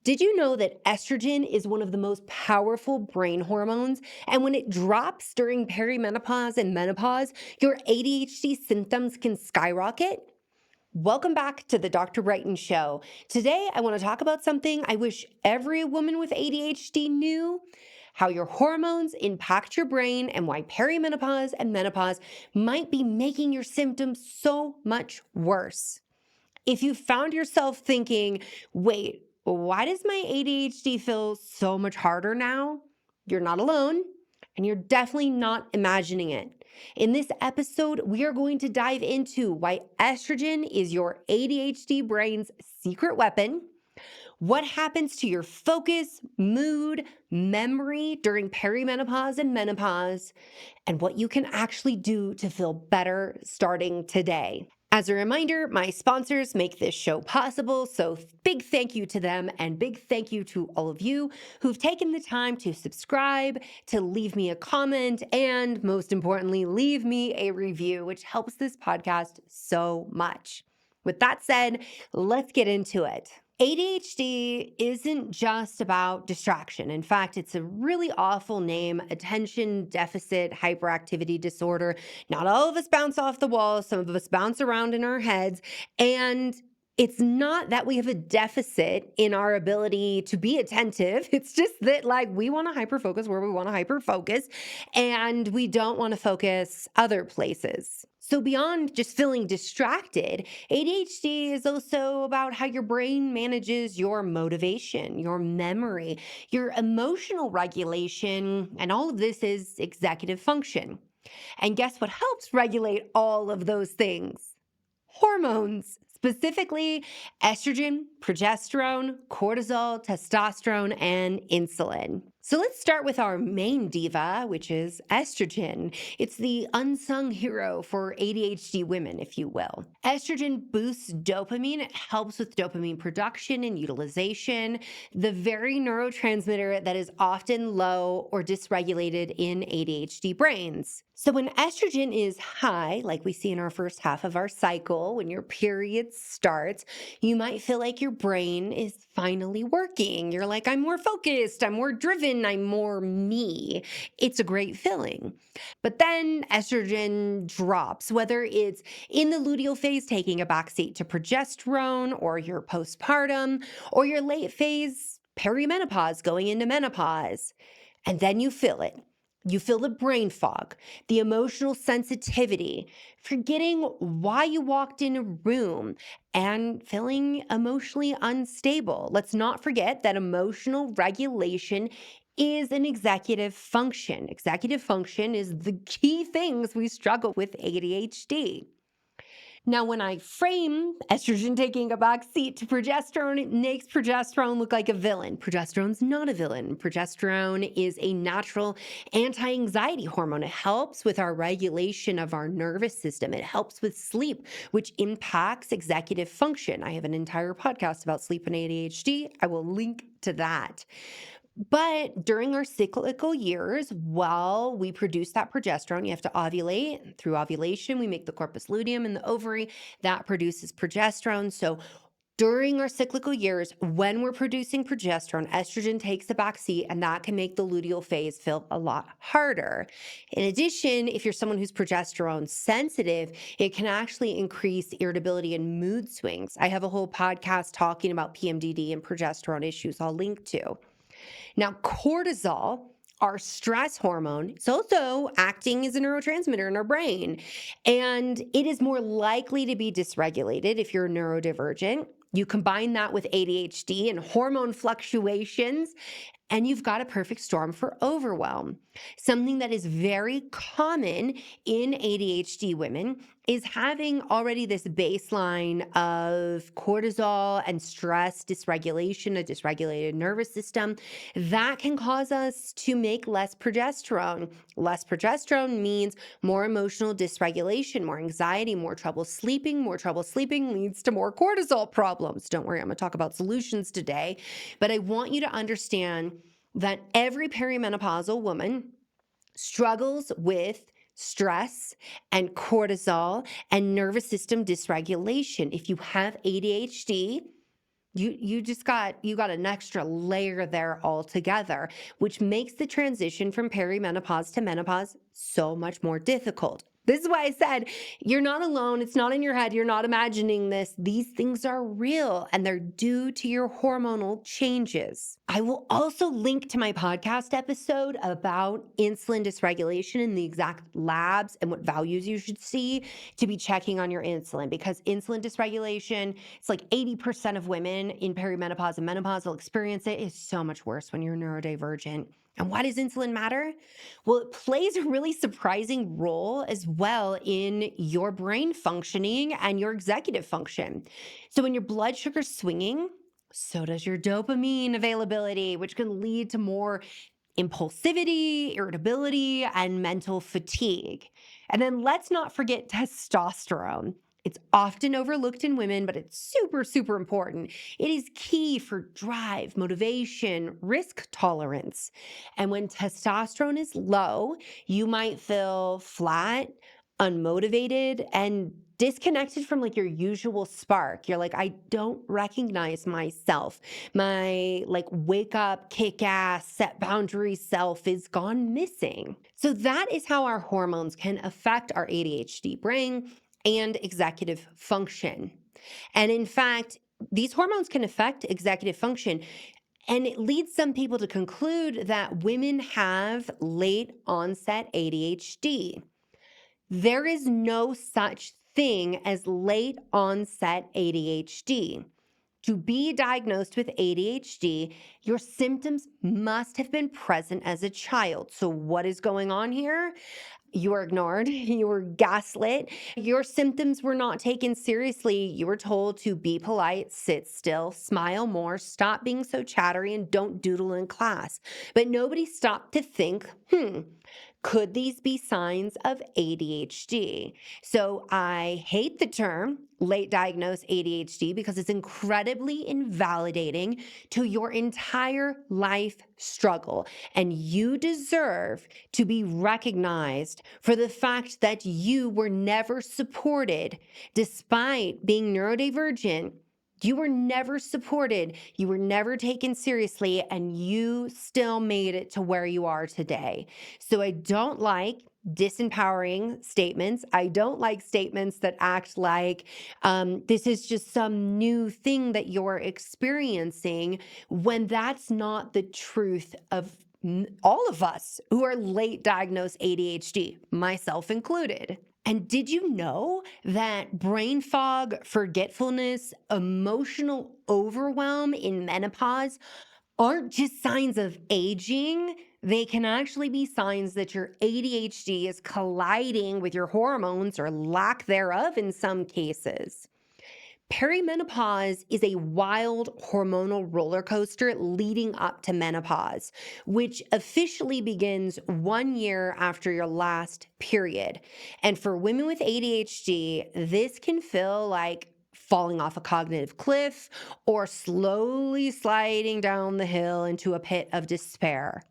Did you know that estrogen is one of the most powerful brain hormones? And when it drops during perimenopause and menopause, your ADHD symptoms can skyrocket? Welcome back to the Dr. Brighten Show. Today, I want to talk about something I wish every woman with ADHD knew: how your hormones impact your brain and why perimenopause and menopause might be making your symptoms so much worse. If you found yourself thinking, wait, why does my ADHD feel so much harder now? You're not alone, and you're definitely not imagining it. In this episode, we are going to dive into why estrogen is your ADHD brain's secret weapon, what happens to your focus, mood, memory during perimenopause and menopause, and what you can actually do to feel better starting today. As a reminder, my sponsors make this show possible, so big thank you to them and big thank you to all of you who've taken the time to subscribe, to leave me a comment, and most importantly, leave me a review, which helps this podcast so much. With that said, let's get into it. ADHD isn't just about distraction. In fact, it's a really awful name: attention deficit hyperactivity disorder. Not all of us bounce off the wall, some of us bounce around in our heads. And it's not that we have a deficit in our ability to be attentive. It's just that, like, we want to hyper focus where we want to hyper focus, and we don't want to focus other places. So, beyond just feeling distracted, ADHD is also about how your brain manages your motivation, your memory, your emotional regulation, and all of this is executive function. And guess what helps regulate all of those things? Hormones, specifically estrogen, progesterone, cortisol, testosterone, and insulin. So let's start with our main diva, which is estrogen. It's the unsung hero for ADHD women, if you will. Estrogen boosts dopamine. It helps with dopamine production and utilization, the very neurotransmitter that is often low or dysregulated in ADHD brains. So when estrogen is high, like we see in our first half of our cycle, when your period starts, you might feel like your brain is finally working. You're like, I'm more focused, I'm more driven, I'm more me. It's a great feeling. But then estrogen drops, whether it's in the luteal phase taking a backseat to progesterone, or your postpartum, or your late phase perimenopause going into menopause. And then you feel it. You feel the brain fog, the emotional sensitivity, forgetting why you walked in a room, and feeling emotionally unstable. Let's not forget that emotional regulation is an executive function. Executive function is the key things we struggle with ADHD. Now, when I frame estrogen taking a back seat to progesterone, it makes progesterone look like a villain. Progesterone's not a villain. Progesterone is a natural anti-anxiety hormone. It helps with our regulation of our nervous system. It helps with sleep, which impacts executive function. I have an entire podcast about sleep and ADHD. I will link to that. But during our cyclical years, while we produce that progesterone, you have to ovulate. Through ovulation, we make the corpus luteum in the ovary that produces progesterone. So during our cyclical years, when we're producing progesterone, estrogen takes the back seat, and that can make the luteal phase feel a lot harder. In addition, if you're someone who's progesterone sensitive, it can actually increase irritability and mood swings. I have a whole podcast talking about PMDD and progesterone issues I'll link to. Now, cortisol, our stress hormone, it's also acting as a neurotransmitter in our brain, and it is more likely to be dysregulated if you're neurodivergent. You combine that with ADHD and hormone fluctuations, and you've got a perfect storm for overwhelm. Something that is very common in ADHD women is having already this baseline of cortisol and stress dysregulation, a dysregulated nervous system that can cause us to make less progesterone. Less progesterone means more emotional dysregulation, more anxiety, more trouble sleeping. More trouble sleeping leads to more cortisol problems. Don't worry, I'm going to talk about solutions today, but I want you to understand that every perimenopausal woman struggles with stress and cortisol and nervous system dysregulation. If you have ADHD, You got an extra layer there altogether, which makes the transition from perimenopause to menopause so much more difficult. This is why I said you're not alone. It's not in your head. You're not imagining this. These things are real and they're due to your hormonal changes. I will also link to my podcast episode about insulin dysregulation and the exact labs and what values you should see to be checking on your insulin, because insulin dysregulation, it's like 80% of women in perimenopause and menopause will experience it. It's so much worse when you're neurodivergent. And why does insulin matter? Well, it plays a really surprising role as well in your brain functioning and your executive function. So when your blood sugar's swinging, so does your dopamine availability, which can lead to more impulsivity, irritability, and mental fatigue. And then let's not forget testosterone. It's often overlooked in women, but it's super, super important. It is key for drive, motivation, risk tolerance. And when testosterone is low, you might feel flat, unmotivated, and disconnected from like your usual spark. You're like, I don't recognize myself. My like wake up, kick ass, set boundaries self is gone missing. So that is how our hormones can affect our ADHD brain and executive function. And in fact, these hormones can affect executive function. And it leads some people to conclude that women have late onset ADHD. There is no such thing as late onset ADHD. To be diagnosed with ADHD, your symptoms must have been present as a child. So, what is going on here? You were ignored, you were gaslit, your symptoms were not taken seriously. You were told to be polite, sit still, smile more, stop being so chattery, and don't doodle in class. But nobody stopped to think, could these be signs of ADHD? So I hate the term late diagnosed ADHD because it's incredibly invalidating to your entire life struggle. And you deserve to be recognized for the fact that you were never supported despite being neurodivergent. You were never supported, you were never taken seriously, and you still made it to where you are today. So I don't like disempowering statements. I don't like statements that act like this is just some new thing that you're experiencing, when that's not the truth of all of us who are late diagnosed ADHD, myself included. And did you know that brain fog, forgetfulness, emotional overwhelm in menopause aren't just signs of aging? They can actually be signs that your ADHD is colliding with your hormones or lack thereof in some cases. Perimenopause is a wild hormonal roller coaster leading up to menopause, which officially begins 1 year after your last period. And for women with ADHD, this can feel like falling off a cognitive cliff or slowly sliding down the hill into a pit of despair.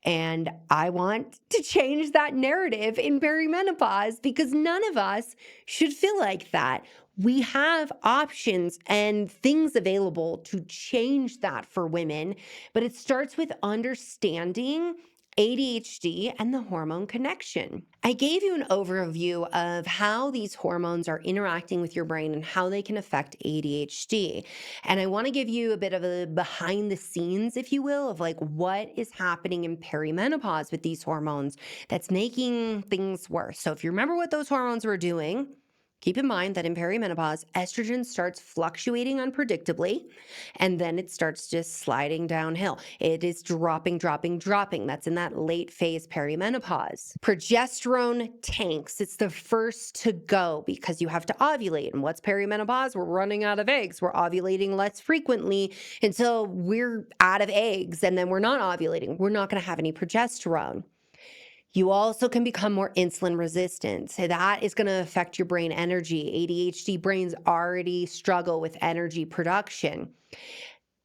And I want to change that narrative in perimenopause because none of us should feel like that. We have options and things available to change that for women, but it starts with understanding ADHD and the hormone connection. I gave you an overview of how these hormones are interacting with your brain and how they can affect ADHD. And I want to give you a bit of a behind the scenes, if you will, of like what is happening in perimenopause with these hormones that's making things worse. So if you remember what those hormones were doing, keep in mind that in perimenopause, estrogen starts fluctuating unpredictably, and then it starts just sliding downhill. It is dropping. That's in that late phase perimenopause. Progesterone tanks. It's the first to go because you have to ovulate. And what's perimenopause? We're running out of eggs. We're ovulating less frequently until we're out of eggs, and then we're not ovulating. We're not going to have any progesterone. You also can become more insulin resistant. So that is going to affect your brain energy. ADHD brains already struggle with energy production.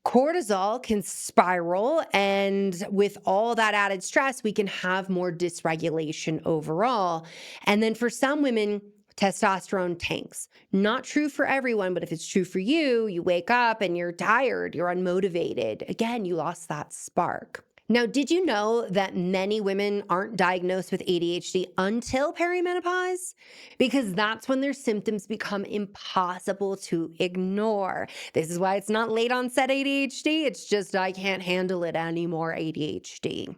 Cortisol can spiral, and with all that added stress, we can have more dysregulation overall. And then for some women, Testosterone tanks. Not true for everyone, but if it's true for you, you wake up and you're tired, you're unmotivated. Again, you lost that spark. Now, did you know that many women aren't diagnosed with ADHD until perimenopause? Because that's when their symptoms become impossible to ignore. This is why it's not late onset ADHD. It's just, I can't handle it anymore ADHD.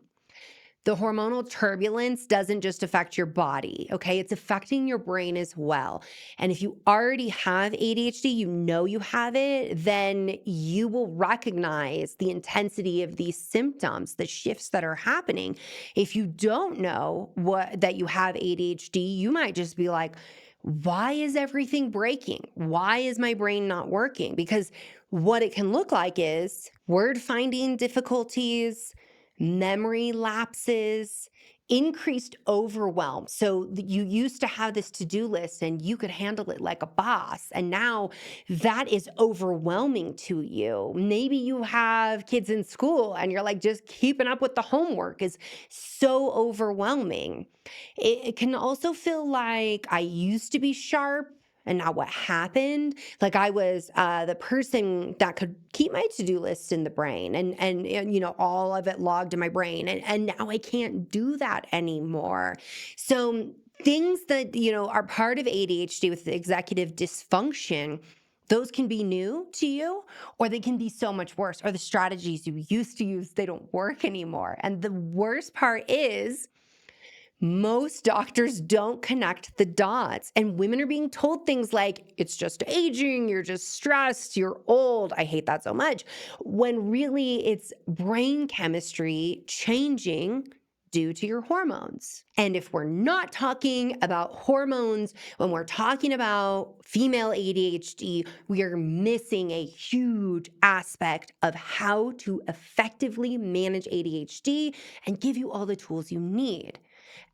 The hormonal turbulence doesn't just affect your body, okay? It's affecting your brain as well. And if you already have ADHD, you know you have it, then you will recognize the intensity of these symptoms, the shifts that are happening. If you don't know that you have ADHD, you might just be like, why is everything breaking? Why is my brain not working? Because what it can look like is word finding difficulties, memory lapses, increased overwhelm. So you used to have this to-do list and you could handle it like a boss. And now that is overwhelming to you. Maybe you have kids in school and you're like, just keeping up with the homework is so overwhelming. It can also feel like I used to be sharp. And now what happened? Like I was the person that could keep my to-do list in the brain and you know, all of it logged in my brain. And now I can't do that anymore. So things that, you know, are part of ADHD with the executive dysfunction, those can be new to you, or they can be so much worse, or the strategies you used to use, they don't work anymore. And the worst part is most doctors don't connect the dots, and women are being told things like, it's just aging, you're just stressed, you're old. I hate that so much. When really it's brain chemistry changing due to your hormones. And if we're not talking about hormones, when we're talking about female ADHD, we are missing a huge aspect of how to effectively manage ADHD and give you all the tools you need.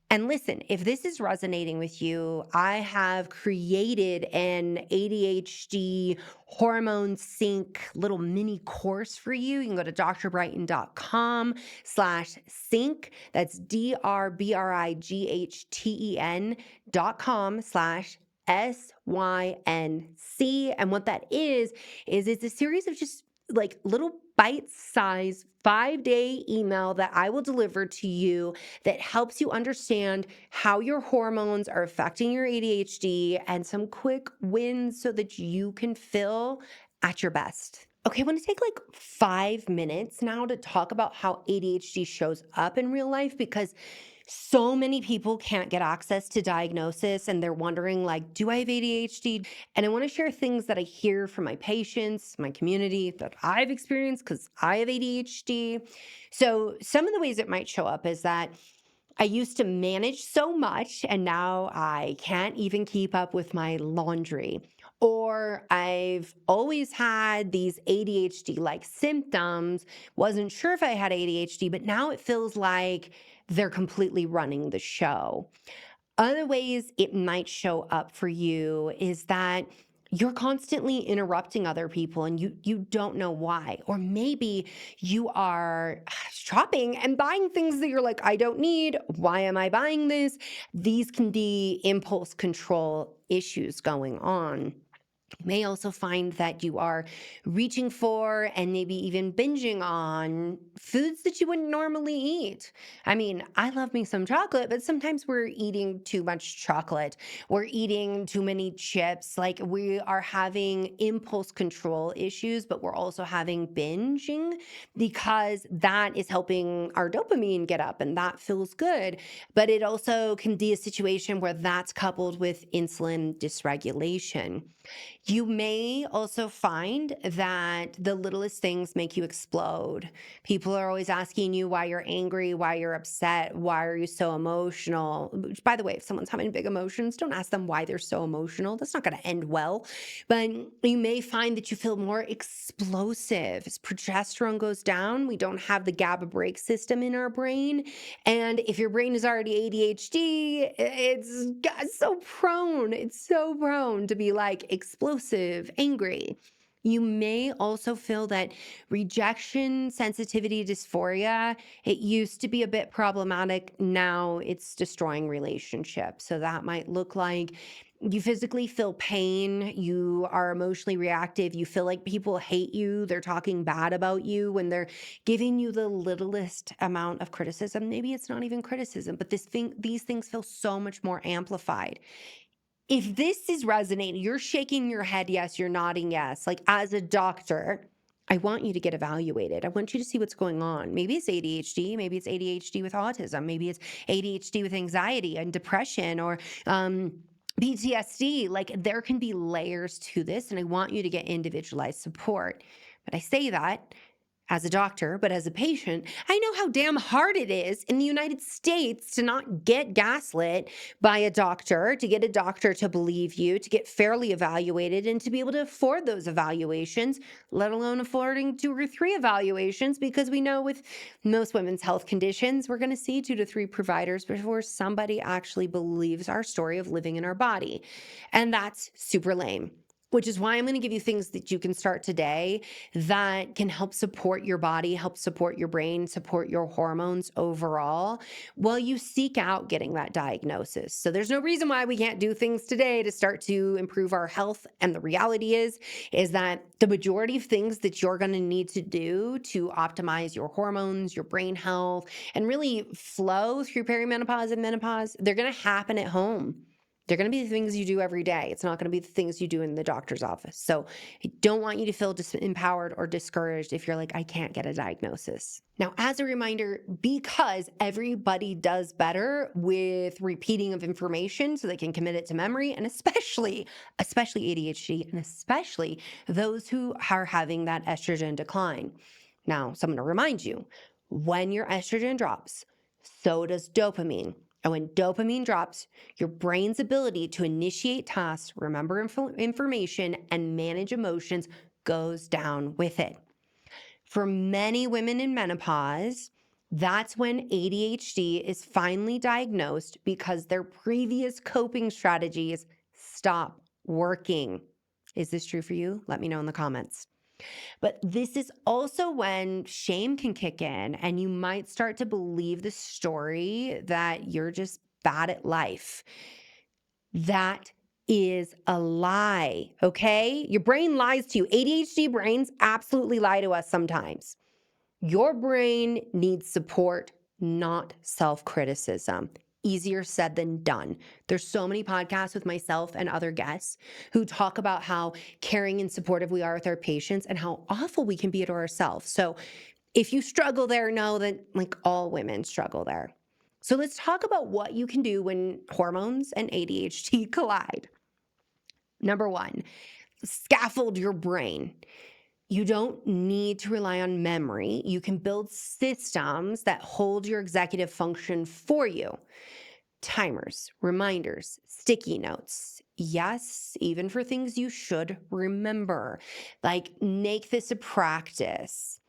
And listen, if this is resonating with you, I have created an ADHD hormone sync little mini course for you. You can go to drbrighten.com/sync. That's drbrighten.com/SYNC. And what that is it's a series of just like little bite-sized 5-day email that I will deliver to you that helps you understand how your hormones are affecting your ADHD and some quick wins so that you can feel at your best. Okay, I want to take like 5 minutes now to talk about how ADHD shows up in real life because so many people can't get access to diagnosis and they're wondering like, do I have ADHD? And I want to share things that I hear from my patients, my community that I've experienced because I have ADHD. So some of the ways it might show up is that I used to manage so much and now I can't even keep up with my laundry. Or I've always had these ADHD like symptoms, wasn't sure if I had ADHD, but now it feels like they're completely running the show. Other ways it might show up for you is that you're constantly interrupting other people and you don't know why. Or maybe you are shopping and buying things that you're like, I don't need. Why am I buying this? These can be impulse control issues going on. You may also find that you are reaching for and maybe even binging on foods that you wouldn't normally eat. I mean, I love me some chocolate, but sometimes we're eating too much chocolate. We're eating too many chips. Like we are having impulse control issues, but we're also having binging because that is helping our dopamine get up and that feels good. But it also can be a situation where that's coupled with insulin dysregulation. You may also find that the littlest things make you explode. People are always asking you why you're angry, why you're upset, why are you so emotional? Which, by the way, if someone's having big emotions, don't ask them why they're so emotional. That's not going to end well. But you may find that you feel more explosive. As progesterone goes down, we don't have the GABA brake system in our brain. And if your brain is already ADHD, it's so prone to be like explosive, angry. You may also feel that rejection, sensitivity, dysphoria, it used to be a bit problematic. Now it's destroying relationships. So that might look like You physically feel pain. You are emotionally reactive. You feel like people hate you. They're talking bad about you when they're giving you the littlest amount of criticism. Maybe it's not even criticism, but these things feel so much more amplified. If this is resonating, you're shaking your head yes, you're nodding yes. Like, as a doctor, I want you to get evaluated. I want you to see what's going on. Maybe it's ADHD, maybe it's ADHD with autism, maybe it's ADHD with anxiety and depression, or PTSD. Like, there can be layers to this, and I want you to get individualized support. But I say that as a doctor, but as a patient, I know how damn hard it is in the United States to not get gaslit by a doctor, to get a doctor to believe you, to get fairly evaluated, and to be able to afford those evaluations, let alone affording 2 or 3 evaluations, because we know with most women's health conditions, we're going to see 2 to 3 providers before somebody actually believes our story of living in our body. And that's super lame. Which is why I'm going to give you things that you can start today that can help support your body, help support your brain, support your hormones overall while you seek out getting that diagnosis. So there's no reason why we can't do things today to start to improve our health. And the reality is that the majority of things that you're going to need to do to optimize your hormones, your brain health, and really flow through perimenopause and menopause, they're going to happen at home. They're going to be the things you do every day. It's not going to be the things you do in the doctor's office. So I don't want you to feel disempowered or discouraged if you're like, I can't get a diagnosis. Now, as a reminder, because everybody does better with repeating of information so they can commit it to memory, and especially ADHD, and especially those who are having that estrogen decline. Now, so I'm going to remind you, when your estrogen drops, so does dopamine. And when dopamine drops, your brain's ability to initiate tasks, remember information, and manage emotions goes down with it. For many women in menopause, that's when ADHD is finally diagnosed because their previous coping strategies stop working. Is this true for you? Let me know in the comments. But this is also when shame can kick in, and you might start to believe the story that you're just bad at life. That is a lie, okay? Your brain lies to you. ADHD brains absolutely lie to us sometimes. Your brain needs support, not self-criticism. Easier said than done. There's so many podcasts with myself and other guests who talk about how caring and supportive we are with our patients and how awful we can be to ourselves. So if you struggle there, know that like all women struggle there. So let's talk about what you can do when hormones and ADHD collide. Number 1, scaffold your brain. You don't need to rely on memory. You can build systems that hold your executive function for you. Timers, reminders, sticky notes. Yes, even for things you should remember. Like, make this a practice.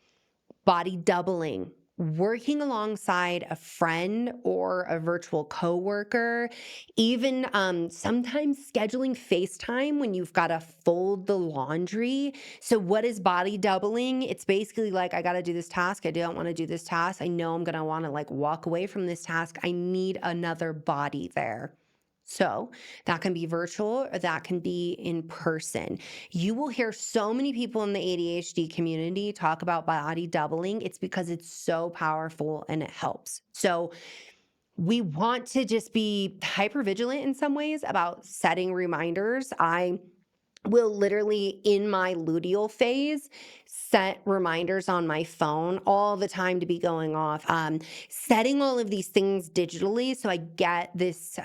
Body doubling, working alongside a friend or a virtual coworker, even sometimes scheduling FaceTime when you've got to fold the laundry. So what is body doubling? It's basically like, I got to do this task. I don't want to do this task. I know I'm going to want to like walk away from this task. I need another body there. So that can be virtual or that can be in person. You will hear so many people in the ADHD community talk about body doubling. It's because it's so powerful and it helps. So we want to just be hyper vigilant in some ways about setting reminders. I will literally, in my luteal phase, set reminders on my phone all the time to be going off. Setting all of these things digitally so I get this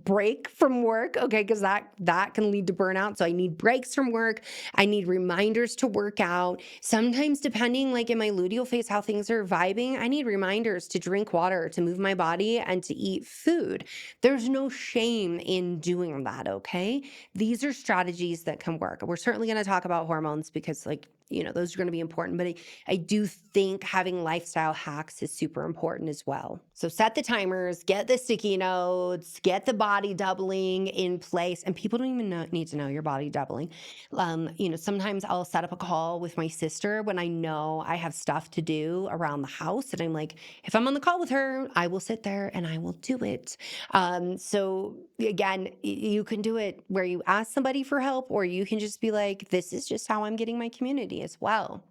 break from work, okay, because that can lead to burnout. So I need breaks from work. I need reminders to work out. Sometimes, depending like in my luteal phase, how things are vibing, I need reminders to drink water, to move my body, and to eat food. There's no shame in doing that, okay? These are strategies that can work. We're certainly going to talk about hormones because like those are going to be important. But I do think having lifestyle hacks is super important as well. So set the timers, get the sticky notes, get the body doubling in place. And people don't even need to know your body doubling. Sometimes I'll set up a call with my sister when I know I have stuff to do around the house. And I'm like, if I'm on the call with her, I will sit there and I will do it. So again, you can do it where you ask somebody for help, or you can just be like, this is just how I'm getting my community as well.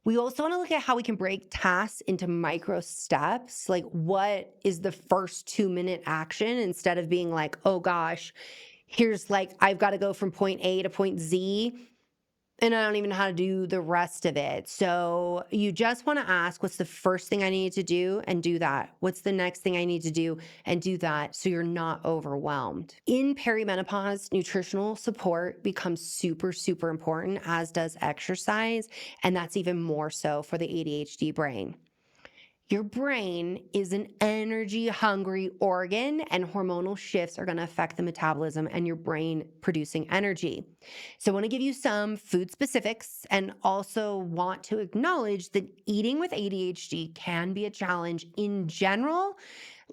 We also want to look at how we can break tasks into micro steps. Like, what is the first 2-minute action, instead of being like, oh gosh, here's like, I've got to go from point A to point Z, and I don't even know how to do the rest of it. So you just want to ask, what's the first thing I need to do, and do that? What's the next thing I need to do, and do that, so you're not overwhelmed. In perimenopause, nutritional support becomes super, super important, as does exercise. And that's even more so for the ADHD brain. Your brain is an energy hungry organ, and hormonal shifts are going to affect the metabolism and your brain producing energy. So I want to give you some food specifics, and also want to acknowledge that eating with ADHD can be a challenge in general,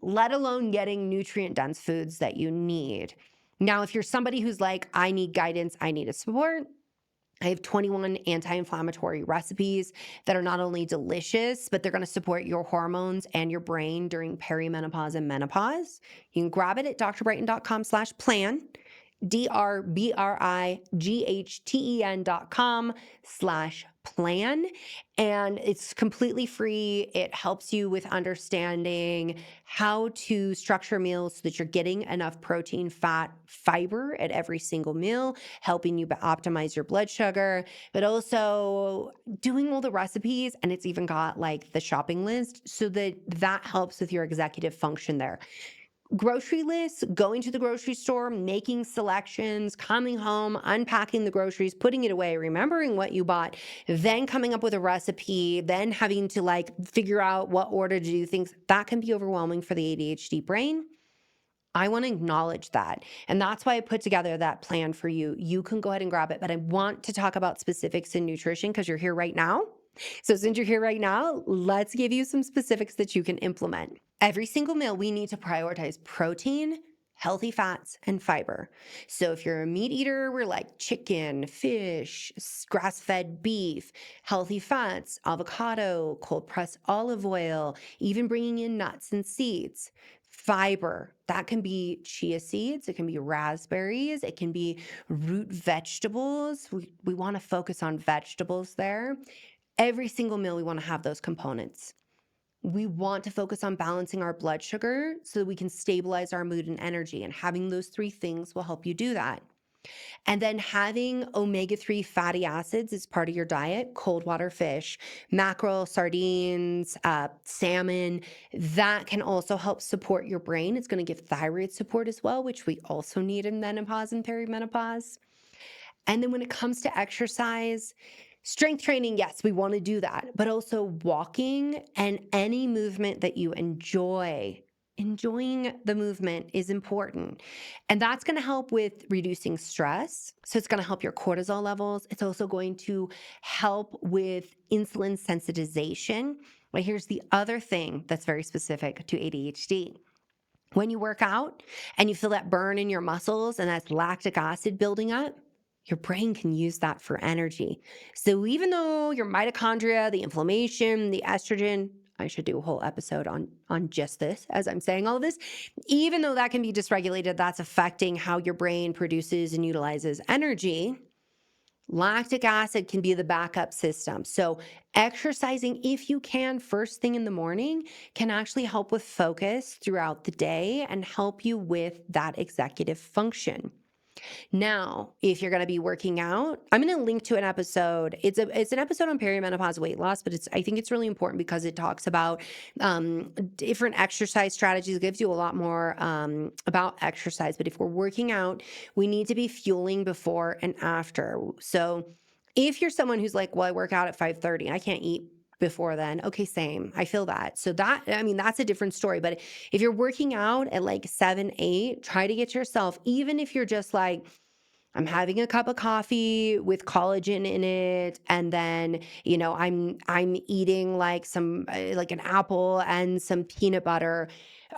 let alone getting nutrient dense foods that you need. Now, if you're somebody who's like, I need guidance, I need a support, I have 21 anti-inflammatory recipes that are not only delicious, but they're going to support your hormones and your brain during perimenopause and menopause. You can grab it at drbrighten.com/plan, drbrighten.com/plan. And it's completely free. It helps you with understanding how to structure meals so that you're getting enough protein, fat, fiber at every single meal, helping you optimize your blood sugar, but also doing all the recipes. And it's even got like the shopping list, so that helps with your executive function there. Grocery lists, going to the grocery store, making selections, coming home, unpacking the groceries, putting it away, remembering what you bought, then coming up with a recipe, then having to like figure out what order to do things. That can be overwhelming for the ADHD brain. I want to acknowledge that. And that's why I put together that plan for you. You can go ahead and grab it, but I want to talk about specifics in nutrition because you're here right now. So since you're here right now, let's give you some specifics that you can implement. Every single meal, we need to prioritize protein, healthy fats, and fiber. So if you're a meat eater, we're like chicken, fish, grass-fed beef, healthy fats, avocado, cold-pressed olive oil, even bringing in nuts and seeds. Fiber, that can be chia seeds, it can be raspberries, it can be root vegetables. We want to focus on vegetables there. Every single meal, we want to have those components. We want to focus on balancing our blood sugar so that we can stabilize our mood and energy, and having those 3 things will help you do that. And then having omega-3 fatty acids as part of your diet, cold water fish, mackerel, sardines, salmon, that can also help support your brain. It's going to give thyroid support as well, which we also need in menopause and perimenopause. And then when it comes to exercise, strength training, yes, we want to do that, but also walking and any movement that you enjoy. Enjoying the movement is important. And that's going to help with reducing stress. So it's going to help your cortisol levels. It's also going to help with insulin sensitization. But here's the other thing that's very specific to ADHD. When you work out and you feel that burn in your muscles and that's lactic acid building up, your brain can use that for energy. So even though your mitochondria, the inflammation, the estrogen, I should do a whole episode on just this as I'm saying all of this, even though that can be dysregulated, that's affecting how your brain produces and utilizes energy. Lactic acid can be the backup system. So exercising, if you can, first thing in the morning, can actually help with focus throughout the day and help you with that executive function. Now, if you're going to be working out, I'm going to link to an episode. It's an episode on perimenopause weight loss, but I think it's really important because it talks about different exercise strategies. It gives you a lot more about exercise. But if we're working out, we need to be fueling before and after. So if you're someone who's like, well, I work out at 5:30, I can't eat before then. Okay, same. I feel that. So that's a different story. But if you're working out at like 7, 8, try to get yourself, even if you're just like, I'm having a cup of coffee with collagen in it, and then, I'm eating like some like an apple and some peanut butter.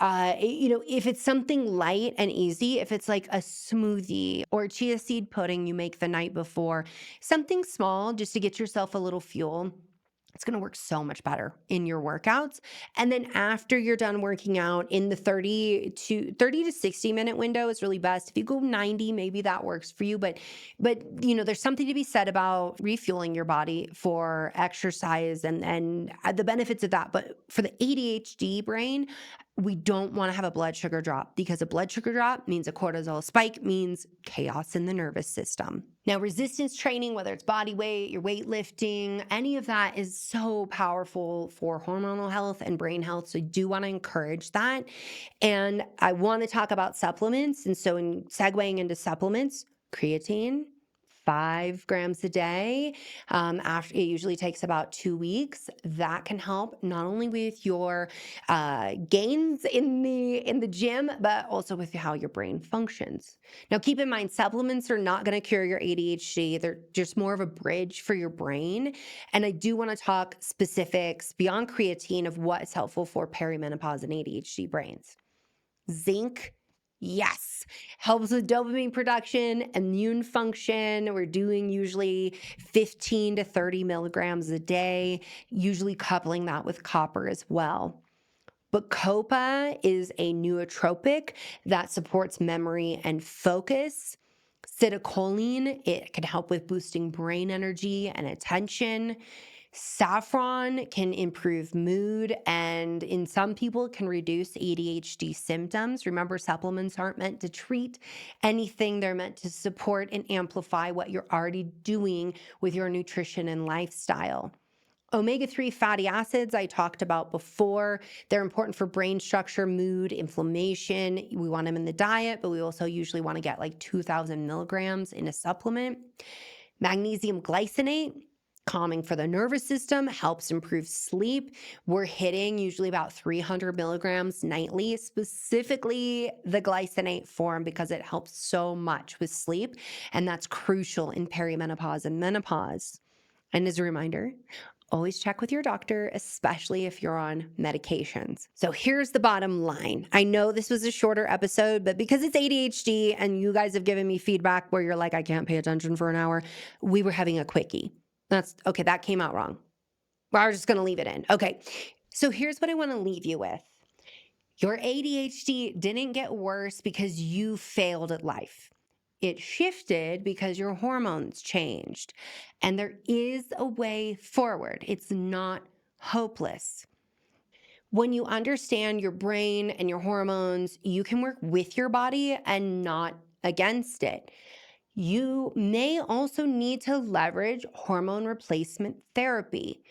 If it's something light and easy, if it's like a smoothie or chia seed pudding you make the night before, something small just to get yourself a little fuel, it's going to work so much better in your workouts. And then after you're done working out, in the 30 to 60 minute window is really best. If you go 90, maybe that works for you, but there's something to be said about refueling your body for exercise and the benefits of that. But for the ADHD brain, we don't want to have a blood sugar drop, because a blood sugar drop means a cortisol spike, means chaos in the nervous system. Now, resistance training, whether it's body weight, your weightlifting, any of that is so powerful for hormonal health and brain health. So I do want to encourage that. And I want to talk about supplements. And so in segueing into supplements, creatine, 5 grams a day. After it usually takes about 2 weeks. That can help not only with your gains in the gym, but also with how your brain functions. Now, keep in mind, supplements are not going to cure your ADHD. They're just more of a bridge for your brain. And I do want to talk specifics beyond creatine of what is helpful for perimenopause and ADHD brains. Zinc, yes, helps with dopamine production, immune function. We're doing usually 15 to 30 milligrams a day, usually coupling that with copper as well. But COPA is a nootropic that supports memory and focus. Acetylcholine, it can help with boosting brain energy and attention. Saffron can improve mood, and in some people can reduce ADHD symptoms. Remember, supplements aren't meant to treat anything. They're meant to support and amplify what you're already doing with your nutrition and lifestyle. Omega-3 fatty acids, I talked about before. They're important for brain structure, mood, inflammation. We want them in the diet, but we also usually want to get like 2,000 milligrams in a supplement. Magnesium glycinate, calming for the nervous system, helps improve sleep. We're hitting usually about 300 milligrams nightly, specifically the glycinate form, because it helps so much with sleep. And that's crucial in perimenopause and menopause. And as a reminder, always check with your doctor, especially if you're on medications. So here's the bottom line. I know this was a shorter episode, but because it's ADHD and you guys have given me feedback where you're like, I can't pay attention for an hour, we were having a quickie. That's okay. That came out wrong. We're just going to leave it in. Okay. So here's what I want to leave you with. Your ADHD didn't get worse because you failed at life. It shifted because your hormones changed, and there is a way forward. It's not hopeless. When you understand your brain and your hormones, you can work with your body and not against it. You may also need to leverage hormone replacement therapy.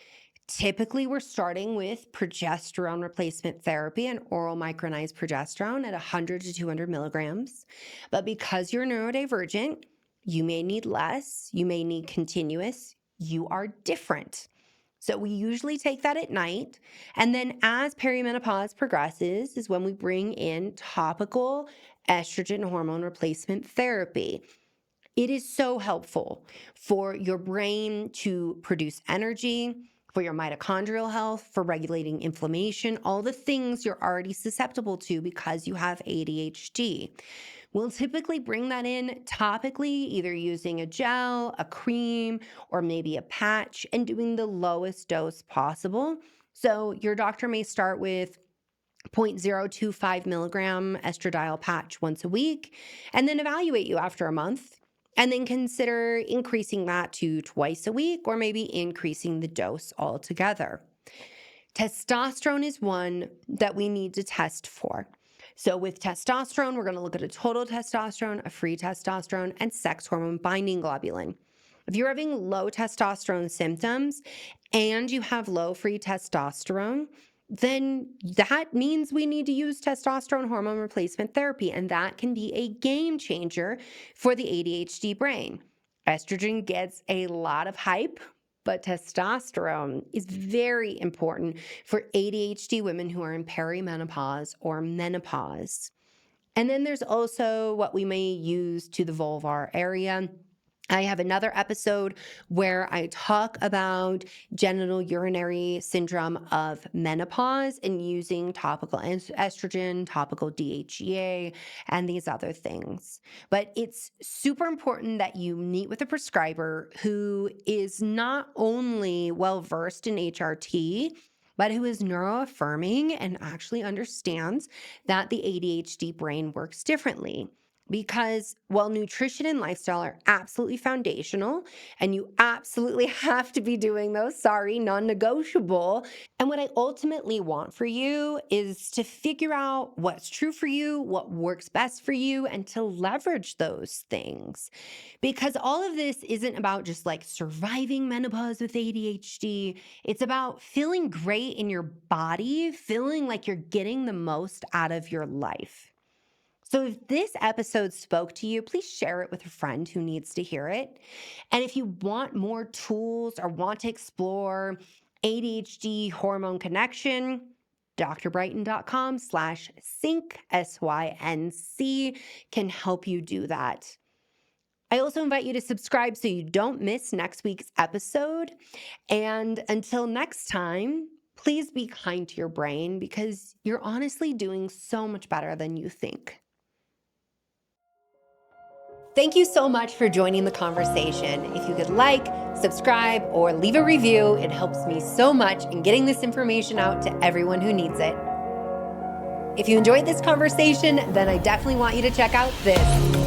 Typically, we're starting with progesterone replacement therapy and oral micronized progesterone at 100 to 200 milligrams. But because you're neurodivergent, you may need less, you may need continuous, you are different. So we usually take that at night. And then as perimenopause progresses is when we bring in topical estrogen hormone replacement therapy. It is so helpful for your brain to produce energy, for your mitochondrial health, for regulating inflammation, all the things you're already susceptible to because you have ADHD. We'll typically bring that in topically, either using a gel, a cream, or maybe a patch, and doing the lowest dose possible. So your doctor may start with 0.025 milligram estradiol patch once a week, and then evaluate you after a month. And then consider increasing that to twice a week, or maybe increasing the dose altogether. Testosterone is one that we need to test for. So with testosterone, we're going to look at a total testosterone, a free testosterone, and sex hormone binding globulin. If you're having low testosterone symptoms and you have low free testosterone, then that means we need to use testosterone hormone replacement therapy, and that can be a game changer for the ADHD brain. Estrogen gets a lot of hype, but testosterone is very important for ADHD women who are in perimenopause or menopause. And then there's also what we may use to the vulvar area. I have another episode where I talk about genital urinary syndrome of menopause and using topical estrogen, topical DHEA, and these other things. But it's super important that you meet with a prescriber who is not only well versed in HRT, but who is neuroaffirming and actually understands that the ADHD brain works differently. Because while nutrition and lifestyle are absolutely foundational, and you absolutely have to be doing those, sorry, non negotiable. And what I ultimately want for you is to figure out what's true for you, what works best for you, and to leverage those things. Because all of this isn't about just like surviving menopause with ADHD, it's about feeling great in your body, feeling like you're getting the most out of your life. So if this episode spoke to you, please share it with a friend who needs to hear it. And if you want more tools or want to explore ADHD hormone connection, drbrighten.com/sync, SYNC, can help you do that. I also invite you to subscribe so you don't miss next week's episode. And until next time, please be kind to your brain because you're honestly doing so much better than you think. Thank you so much for joining the conversation. If you could like, subscribe, or leave a review, it helps me so much in getting this information out to everyone who needs it. If you enjoyed this conversation, then I definitely want you to check out this.